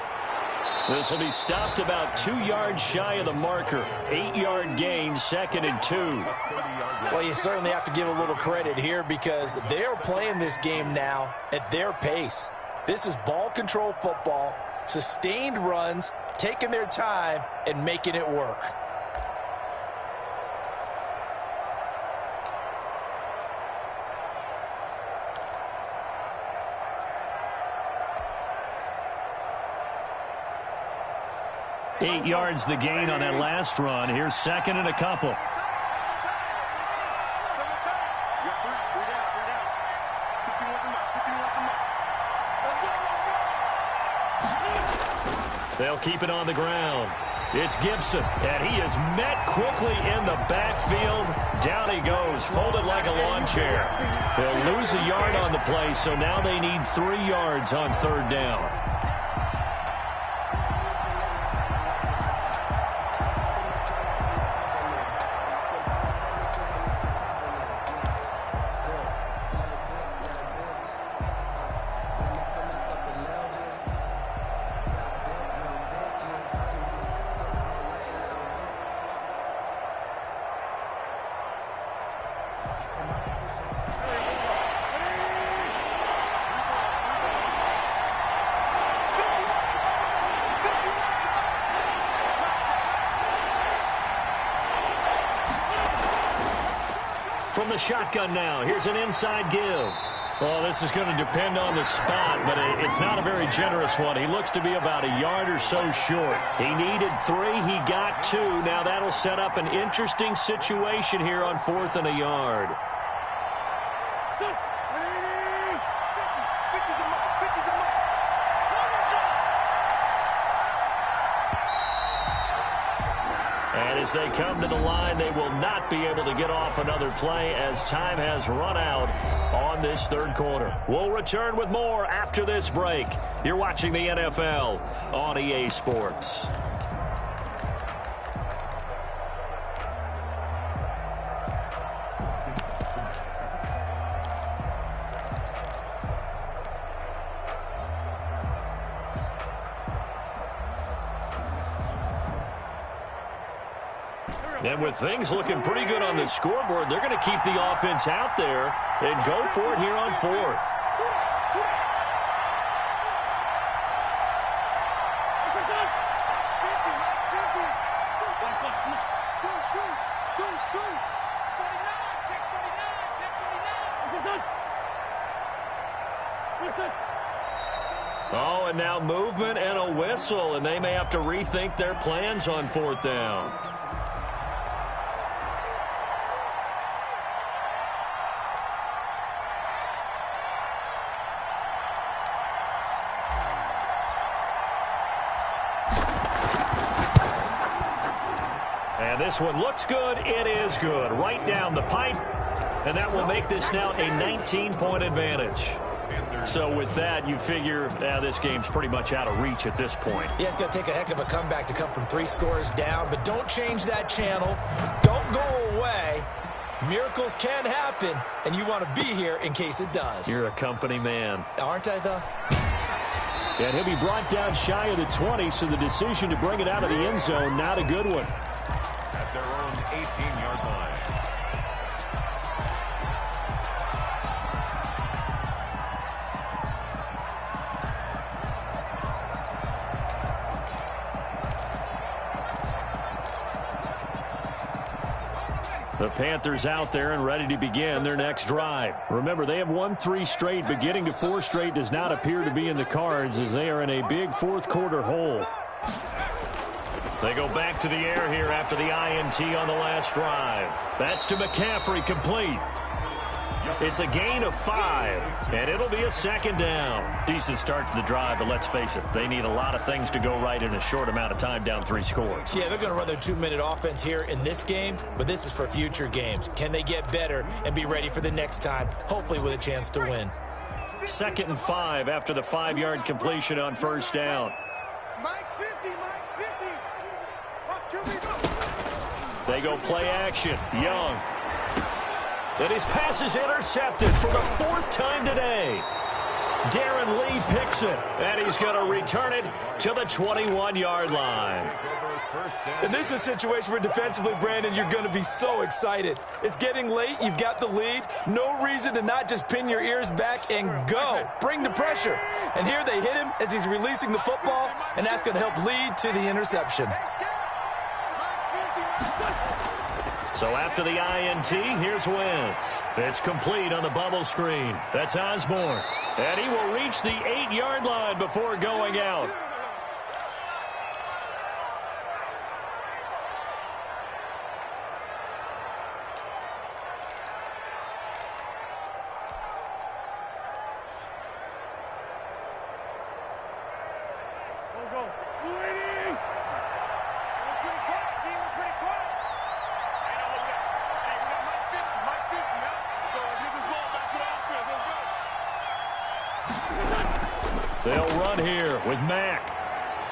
This will be stopped about 2 yards shy of the marker. 8-yard gain, 2nd and 2. Well, you certainly have to give a little credit here because they're playing this game now at their pace. This is ball control football, sustained runs, taking their time, and making it work. Eight yards the gain on that last run. Here's 2nd and a couple. They'll keep it on the ground. It's Gibson, and he is met quickly in the backfield. Down he goes, folded like a lawn chair. They'll lose a yard on the play, so now they need 3 yards on 3rd down. From the shotgun now, here's an inside give. Well, this is going to depend on the spot, but it's not a very generous one. He looks to be about a yard or so short. He needed 3. He got 2. Now that'll set up an interesting situation here on 4th and a yard. And as they come to the line, they will not be able to get off another play as time has run out on this 3rd quarter. We'll return with more after this break. You're watching the NFL on EA Sports. And with things looking pretty good on the scoreboard, they're going to keep the offense out there and go for it here on 4th. Oh, and now movement and a whistle, and they may have to rethink their plans on 4th down. And this one looks good. It is good. Right down the pipe. And that will make this now a 19-point advantage. So with that, you figure this game's pretty much out of reach at this point. Yeah, it's going to take a heck of a comeback to come from 3 scores down. But don't change that channel. Don't go away. Miracles can happen. And you want to be here in case it does. You're a company man. Aren't I, though? And he'll be brought down shy of the 20, so the decision to bring it out of the end zone, not a good one. At their own 18-yard line. The Panthers out there and ready to begin their next drive. Remember, they have won 3 straight, but getting to 4 straight does not appear to be in the cards as they are in a big 4th quarter hole. They go back to the air here after the INT on the last drive. That's to McCaffrey, complete. It's a gain of 5, and it'll be a 2nd down. Decent start to the drive, but let's face it, they need a lot of things to go right in a short amount of time down 3 scores. Yeah, they're going to run their 2-minute offense here in this game, but this is for future games. Can they get better and be ready for the next time, hopefully with a chance to win? 2nd and 5 after the 5-yard completion on 1st down. Mike's 50, Mike's 50. Watch QB. They go play action. Young. And his pass is intercepted for the 4th time today. Darren Lee picks it, and he's going to return it to the 21-yard line. And this is a situation where defensively, Brandon, you're going to be so excited. It's getting late. You've got the lead. No reason to not just pin your ears back and go. Bring the pressure. And here they hit him as he's releasing the football, and that's going to help lead to the interception. So after the INT, here's Wentz. It's complete on the bubble screen. That's Osborne. And he will reach the 8-yard line before going out. They'll run here with Mack.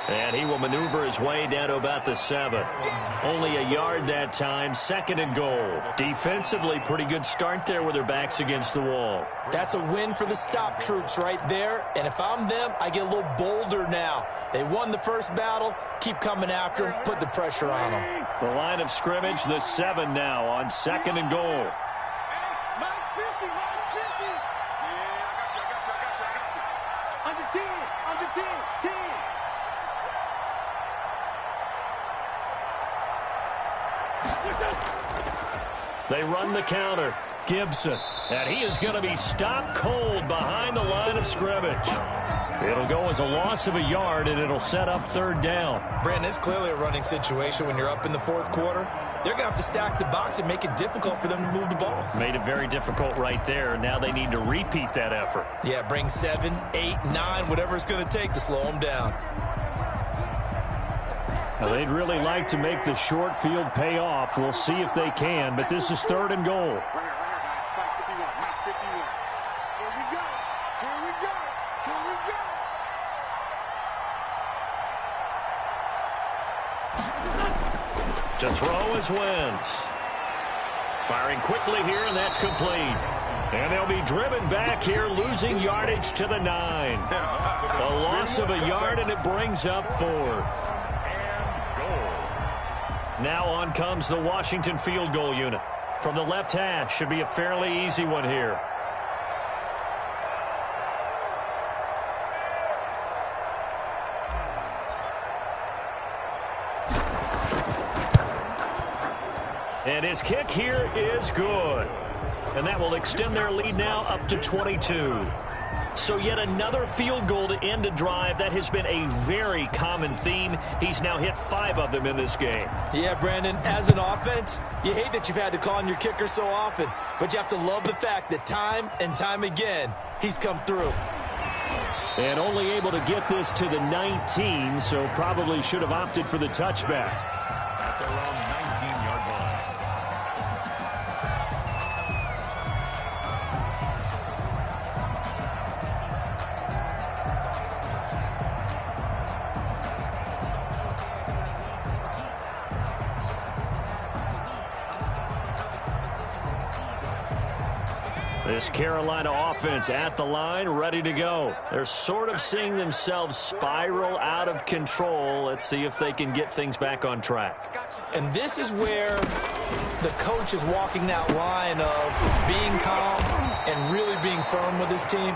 And he will maneuver his way down to about the 7. Only a yard that time, 2nd and goal. Defensively, pretty good start there with their backs against the wall. That's a win for the stop troops right there. And if I'm them, I get a little bolder now. They won the first battle. Keep coming after them. Put the pressure on them. The line of scrimmage, the 7 now on 2nd and goal. They run the counter. Gibson. And he is going to be stopped cold behind the line of scrimmage. It'll go as a loss of a yard, and it'll set up 3rd down. Brandon, it's clearly a running situation when you're up in the 4th quarter. They're going to have to stack the box and make it difficult for them to move the ball. Made it very difficult right there. Now they need to repeat that effort. Yeah, bring 7, 8, 9, whatever it's going to take to slow them down. Now, they'd really like to make the short field pay off. We'll see if they can, but this is 3rd and goal. To throw is Wentz. Firing quickly here, and that's complete. And they'll be driven back here, losing yardage to the 9. A loss of a yard, and it brings up 4th. Now on comes the Washington field goal unit. From the left hash, should be a fairly easy one here. And his kick here is good. And that will extend their lead now up to 22. So yet another field goal to end a drive. That has been a very common theme. He's now hit 5 of them in this game. Yeah, Brandon, as an offense, you hate that you've had to call on your kicker so often, but you have to love the fact that time and time again, he's come through. And only able to get this to the 19, so probably should have opted for the touchback. At their own 19-yard line. This Carolina offense at the line, ready to go. They're sort of seeing themselves spiral out of control. Let's see if they can get things back on track. And this is where the coach is walking that line of being calm and really being firm with his team.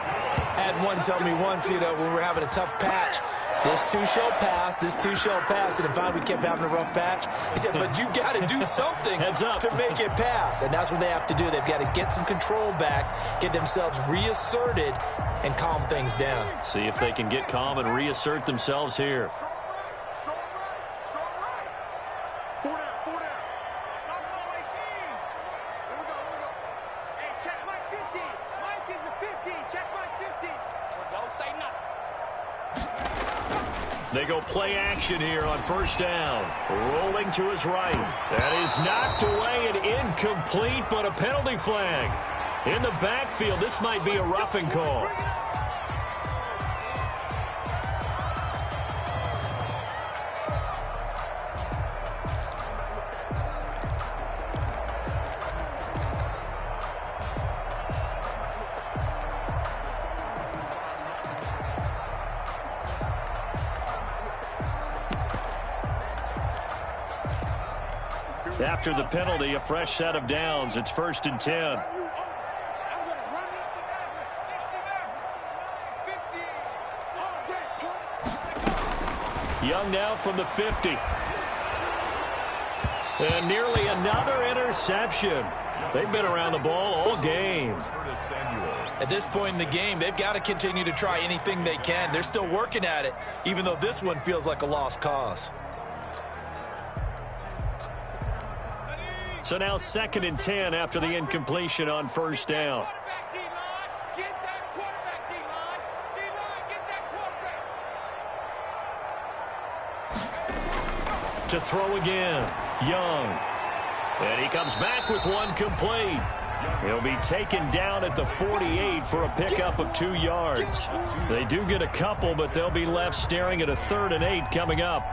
I had one tell me once, when we were having a tough patch, this too shall pass, this too shall pass. And finally we kept having a rough patch. He said, but you got to do something to make it pass. And that's what they have to do. They've got to get some control back, get themselves reasserted, and calm things down. See if they can get calm and reassert themselves here. They go play action here on 1st down. Rolling to his right. That is knocked away and incomplete, but a penalty flag. In the backfield, this might be a roughing call. After the penalty, a fresh set of downs. It's 1st and 10. Young now from the 50. And nearly another interception. They've been around the ball all game. At this point in the game, they've got to continue to try anything they can. They're still working at it, even though this one feels like a lost cause. So now 2nd and 10 after the incompletion on 1st down. To throw again, Young. And he comes back with one complete. He'll be taken down at the 48 for a pickup of 2 yards. They do get a couple, but they'll be left staring at a 3rd and 8 coming up.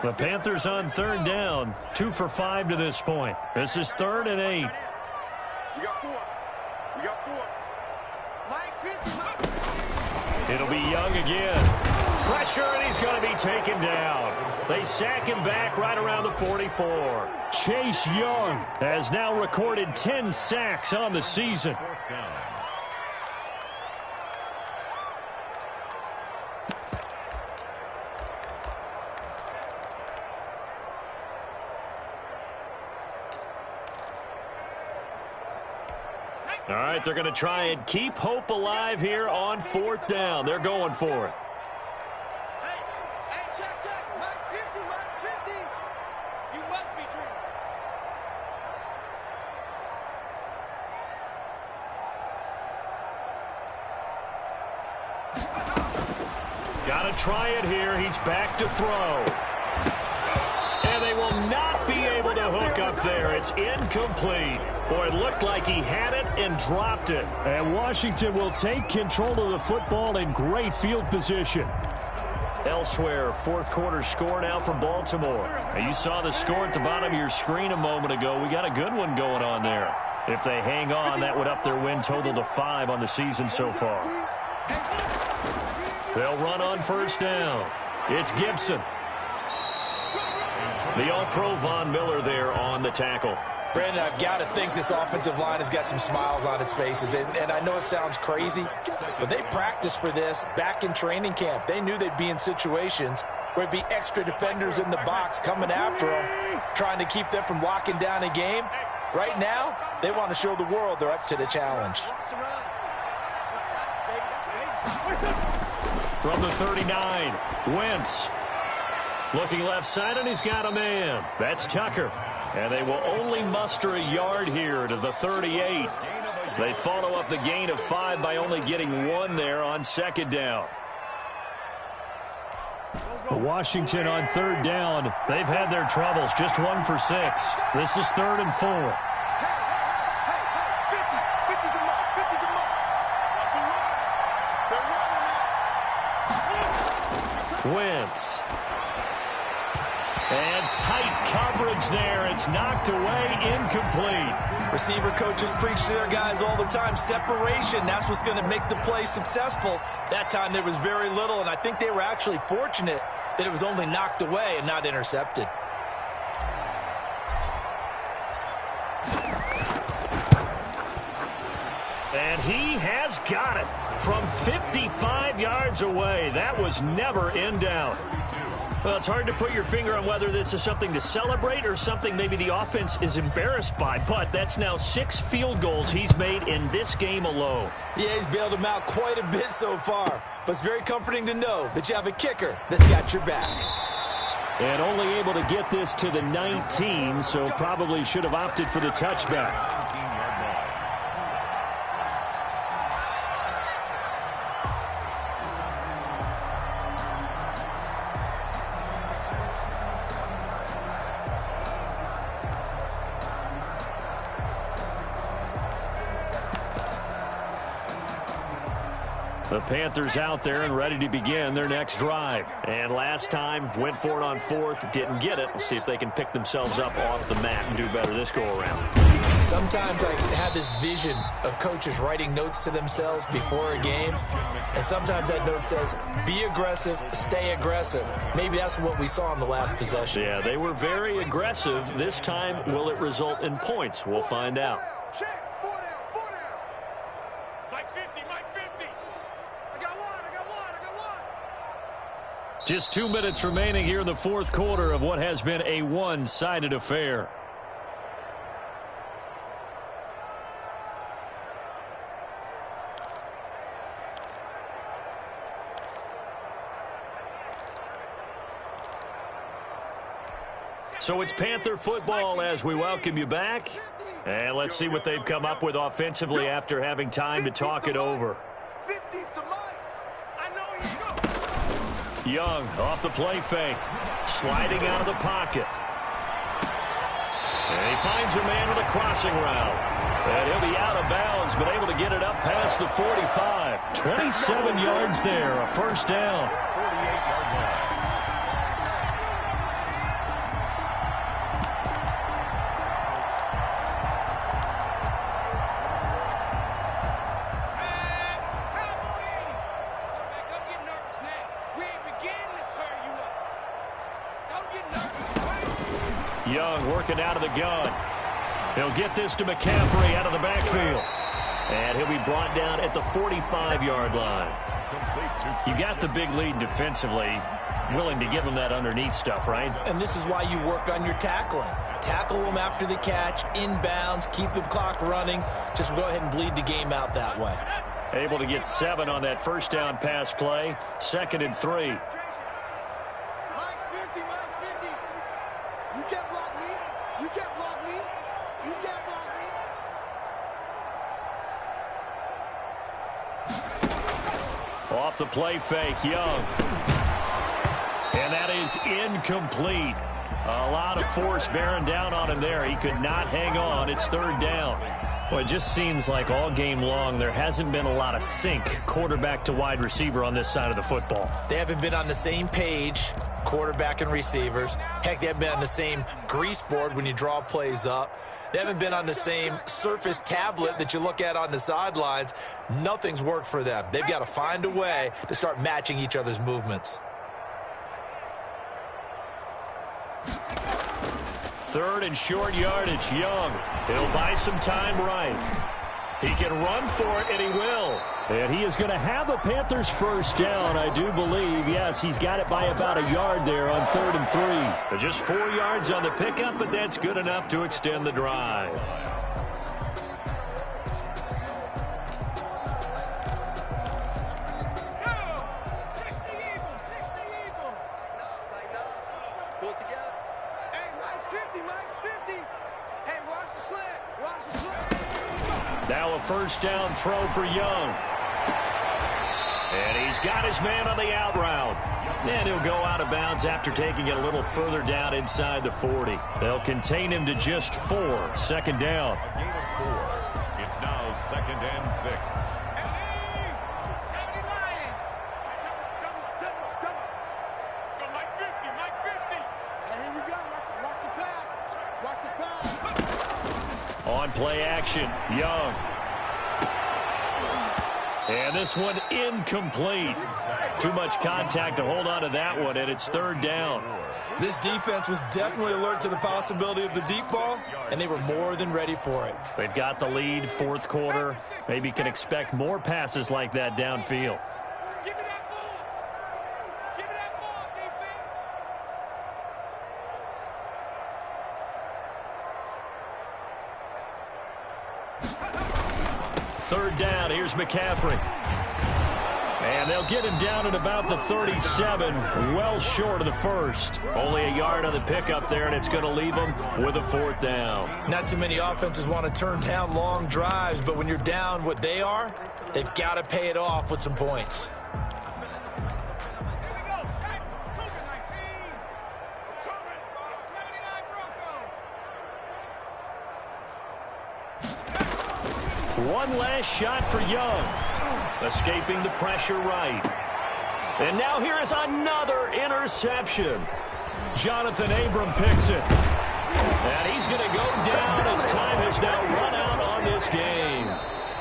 The Panthers on 3rd down, 2 for 5 to this point. This is 3rd and 8. We got 4. We got 4. It'll be Young again. Pressure, and he's going to be taken down. They sack him back right around the 44. Chase Young has now recorded 10 sacks on the season. All right, they're going to try and keep hope alive here on 4th down. They're going for it. Hey, check. Mike 50, Mike 50. You must be true. Got to try it here. He's back to throw. And they will not be able to hook up there. It's incomplete. Boy, it looked like he had it and dropped it. And Washington will take control of the football in great field position. Elsewhere, 4th quarter score now for Baltimore. Now, you saw the score at the bottom of your screen a moment ago. We got a good one going on there. If they hang on, that would up their win total to 5 on the season so far. They'll run on 1st down. It's Gibson. The All-Pro Von Miller there on the tackle. Brandon, I've got to think this offensive line has got some smiles on its faces. And I know it sounds crazy, but they practiced for this back in training camp. They knew they'd be in situations where it'd be extra defenders in the box coming after them, trying to keep them from locking down a game. Right now, they want to show the world they're up to the challenge. From the 39, Wentz. Looking left side, and he's got a man. That's Tucker. And they will only muster a yard here to the 38. They follow up the gain of 5 by only getting 1 there on 2nd down. Washington on 3rd down. They've had their troubles. Just 1 for 6. This is 3rd and 4. Wentz. And tight coverage there. It's knocked away, incomplete. Receiver coaches preach to their guys all the time. Separation, that's what's going to make the play successful. That time there was very little, and I think they were actually fortunate that it was only knocked away and not intercepted. And he has got it from 55 yards away. That was never in doubt. Well, it's hard to put your finger on whether this is something to celebrate or something maybe the offense is embarrassed by, but that's now 6 field goals he's made in this game alone. Yeah, he's bailed them out quite a bit so far, but it's very comforting to know that you have a kicker that's got your back. And only able to get this to the 19, so probably should have opted for the touchback. The Panthers out there and ready to begin their next drive. And last time, went for it on fourth, didn't get it. We'll see if they can pick themselves up off the mat and do better this go-around. Sometimes I have this vision of coaches writing notes to themselves before a game. And sometimes that note says, be aggressive, stay aggressive. Maybe that's what we saw in the last possession. Yeah, they were very aggressive. This time, will it result in points? We'll find out. Check. 4 down. Mike 50. I got one. Just 2 minutes remaining here in the fourth quarter of what has been a one-sided affair. So it's Panther football as we welcome you back. And let's see what they've come up with offensively after having time to talk it over. 50's the mic. I know he's good. Young off the play fake. Sliding out of the pocket. And he finds a man with a crossing route. And he'll be out of bounds, but able to get it up past the 45. 27 yards there, a first down. 48-yard line. Young working out of the gun. He'll get this to McCaffrey out of the backfield. And he'll be brought down at the 45-yard line. You got the big lead defensively. Willing to give him that underneath stuff, right? And this is why you work on your tackling. Tackle them after the catch, inbounds, keep the clock running. Just go ahead and bleed the game out that way. Able to get 7 on that first down pass play. 2nd and 3. Mike's 50. You can't block me. You can't block me. Off the play fake, Young. And that is incomplete. A lot of force bearing down on him there. He could not hang on. It's 3rd down. Well, it just seems like all game long there hasn't been a lot of sync quarterback to wide receiver on this side of the football. They haven't been on the same page, quarterback and receivers. Heck, they haven't been on the same grease board when you draw plays up. They haven't been on the same surface tablet that you look at on the sidelines. Nothing's worked for them. They've got to find a way to start matching each other's movements. 3rd and short yardage, Young. He'll buy some time right. He can run for it, and he will. And he is going to have a Panthers first down, I do believe. Yes, he's got it by about a yard there on 3rd and 3. Just 4 yards on the pickup, but that's good enough to extend the drive. Now a first down throw for Young. And he's got his man on the out route. And he'll go out of bounds after taking it a little further down inside the 40. They'll contain him to just 4. 2nd down. A gain of 4. It's now 2nd and 6. On play action, Young. And this one incomplete. Too much contact to hold on to that one, and it's 3rd down. This defense was definitely alert to the possibility of the deep ball, and they were more than ready for it. They've got the lead, 4th quarter. Maybe can expect more passes like that downfield. Third down, here's McCaffrey. And they'll get him down at about the 37, well short of the first. Only a yard on the pickup there, and it's going to leave him with a 4th down. Not too many offenses want to turn down long drives, but when you're down what they are, they've got to pay it off with some points. One last shot for Young. Escaping the pressure right. And now here is another interception. Jonathan Abram picks it. And he's going to go down as time has now run out on this game.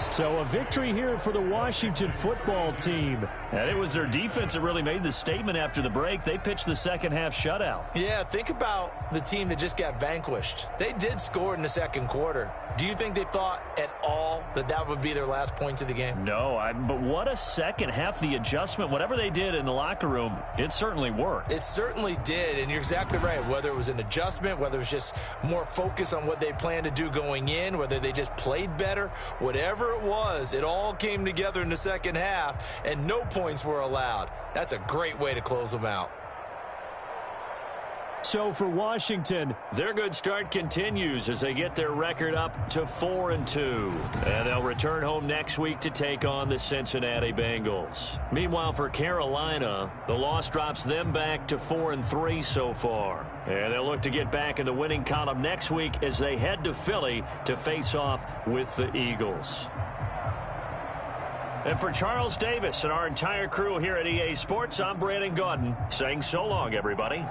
So a victory here for the Washington football team. And it was their defense that really made the statement after the break. They pitched the second half shutout. Yeah, think about the team that just got vanquished. They did score in the second quarter. Do you think they thought at all that that would be their last points of the game? No, but what a second half. The adjustment, whatever they did in the locker room, it certainly worked. It certainly did, and you're exactly right. Whether it was an adjustment, whether it was just more focus on what they planned to do going in, whether they just played better, whatever it was, it all came together in the second half, and no points were allowed. That's a great way to close them out. So for Washington, their good start continues as they get their record up to 4-2. And they'll return home next week to take on the Cincinnati Bengals. Meanwhile, for Carolina, the loss drops them back to 4-3 so far. And they'll look to get back in the winning column next week as they head to Philly to face off with the Eagles. And for Charles Davis and our entire crew here at EA Sports, I'm Brandon Gaudin saying so long, everybody.